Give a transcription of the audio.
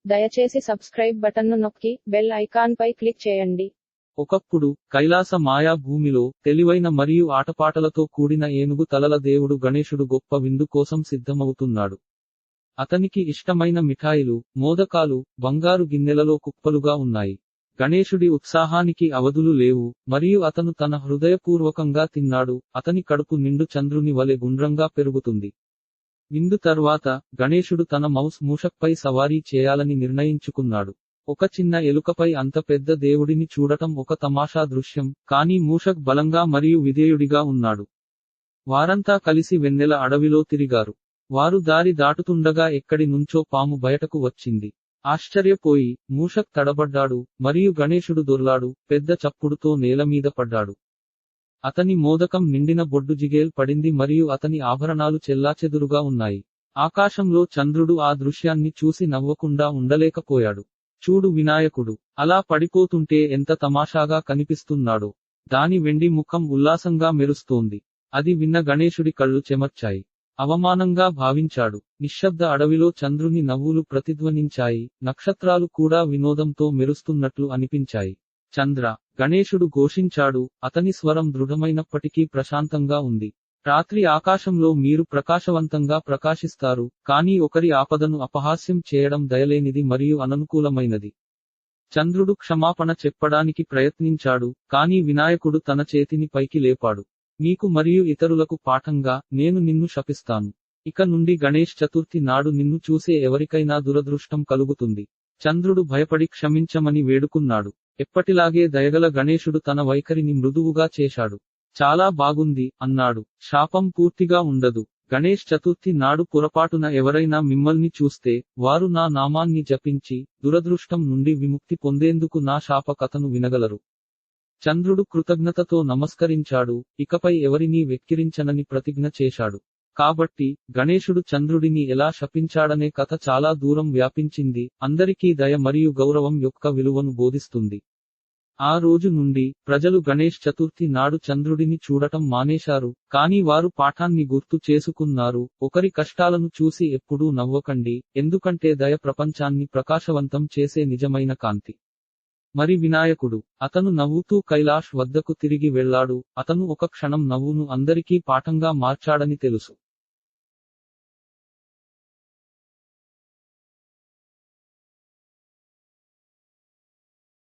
దయచేసి సబ్స్క్రైబ్ బటన్ను నొక్కి బెల్ ఐకాన్పై క్లిక్ చేయండి. ఒకప్పుడు కైలాస మాయా భూమిలో తెలివైన మరియు ఆటపాటలతో కూడిన ఏనుగు తలల దేవుడు గణేశుడు గొప్ప విందు కోసం సిద్ధమవుతున్నాడు. అతనికి ఇష్టమైన మిఠాయిలు, మోదకాలు బంగారు గిన్నెలలో కుప్పలుగా ఉన్నాయి. గణేశుడి ఉత్సాహానికి అవధులు లేవు, మరియు అతను తన హృదయపూర్వకంగా తిన్నాడు. అతని కడుపు నిండు చంద్రుని వలె గుండ్రంగా పెరుగుతుంది. విందు తర్వాత గణేశుడు తన మౌస్ మూషక్పై సవారీ చేయాలని నిర్ణయించుకున్నాడు. ఒక చిన్న ఎలుకపై అంత పెద్ద దేవుడిని చూడటం ఒక తమాషా దృశ్యం, కానీ మూషక్ బలంగా మరియు విధేయుడిగా ఉన్నాడు. వారంతా కలిసి వెన్నెల అడవిలో తిరిగారు. వారు దారి దాటుతుండగా ఎక్కడి నుంచో పాము బయటకు వచ్చింది. ఆశ్చర్యపోయి మూషక్ తడబడ్డాడు, మరియు గణేశుడు దొర్లాడు, పెద్ద చప్పుడుతో నేలమీద పడ్డాడు. అతని మోదకం నిండిన బొడ్డు జిగేల్ పడింది మరియు అతని ఆభరణాలు చెల్లాచెదురుగా ఉన్నాయి. ఆకాశంలో చంద్రుడు ఆ దృశ్యాన్ని చూసి నవ్వకుండా ఉండలేకపోయాడు. చూడు వినాయకుడు అలా పడిపోతుంటే ఎంత తమాషాగా కనిపిస్తున్నాడో. దాని వెండి ముఖం ఉల్లాసంగా మెరుస్తోంది. అది విన్న గణేశుడి కళ్ళు చెమర్చాయి. అవమానంగా భావించాడు. నిశ్శబ్ద అడవిలో చంద్రుని నవ్వులు ప్రతిధ్వనించాయి, నక్షత్రాలు కూడా వినోదంతో మెరుస్తున్నట్లు అనిపించాయి. చంద్ర, గణేశుడు ఘోషించాడు, అతని స్వరం దృఢమైనప్పటికీ ప్రశాంతంగా ఉంది. రాత్రి ఆకాశంలో మీరు ప్రకాశవంతంగా ప్రకాశిస్తారు, కానీ ఒకరి ఆపదను అపహాస్యం చేయడం దయలేనిది మరియు అననుకూలమైనది. చంద్రుడు క్షమాపణ చెప్పడానికి ప్రయత్నించాడు, కానీ వినాయకుడు తన చేతిని పైకి లేపాడు. నీకు మరియు ఇతరులకు పాఠంగా నేను నిన్ను శపిస్తాను. ఇక నుండి గణేష్ చతుర్థి నాడు నిన్ను చూసే ఎవరికైనా దురదృష్టం కలుగుతుంది. చంద్రుడు భయపడి క్షమించమని వేడుకున్నాడు. ఎప్పటిలాగే దయగల గణేశుడు తన వైఖరిని మృదువుగా చేశాడు. చాలా బాగుంది అన్నాడు. శాపం పూర్తిగా ఉండదు. గణేష్ చతుర్థి నాడు పొరపాటున ఎవరైనా మిమ్మల్ని చూస్తే, వారు నా నామాన్ని జపించి దురదృష్టం నుండి విముక్తి పొందేందుకు నా శాప కథను వినగలరు. చంద్రుడు కృతజ్ఞతతో నమస్కరించాడు, ఇకపై ఎవరినీ వెక్కిరించనని ప్రతిజ్ఞ చేశాడు. కాబట్టి గణేశుడు చంద్రుడిని ఎలా శపించాడనే కథ చాలా దూరం వ్యాపించింది, అందరికీ దయ మరియు గౌరవం యొక్క విలువను బోధిస్తుంది. ఆ రోజు నుండి ప్రజలు గణేష్ చతుర్థి నాడు చంద్రుడిని చూడటం మానేశారు, కానీ వారు పాఠాన్ని గుర్తు చేసుకున్నారు. ఒకరి కష్టాలను చూసి ఎప్పుడూ నవ్వకండి, ఎందుకంటే దయ ప్రపంచాన్ని ప్రకాశవంతం చేసే నిజమైన కాంతి. మరి వినాయకుడు, అతను నవ్వుతూ కైలాష్ వద్దకు తిరిగి వెళ్లాడు. అతను ఒక క్షణం నవ్వును అందరికీ పాఠంగా మార్చాడని తెలుసు.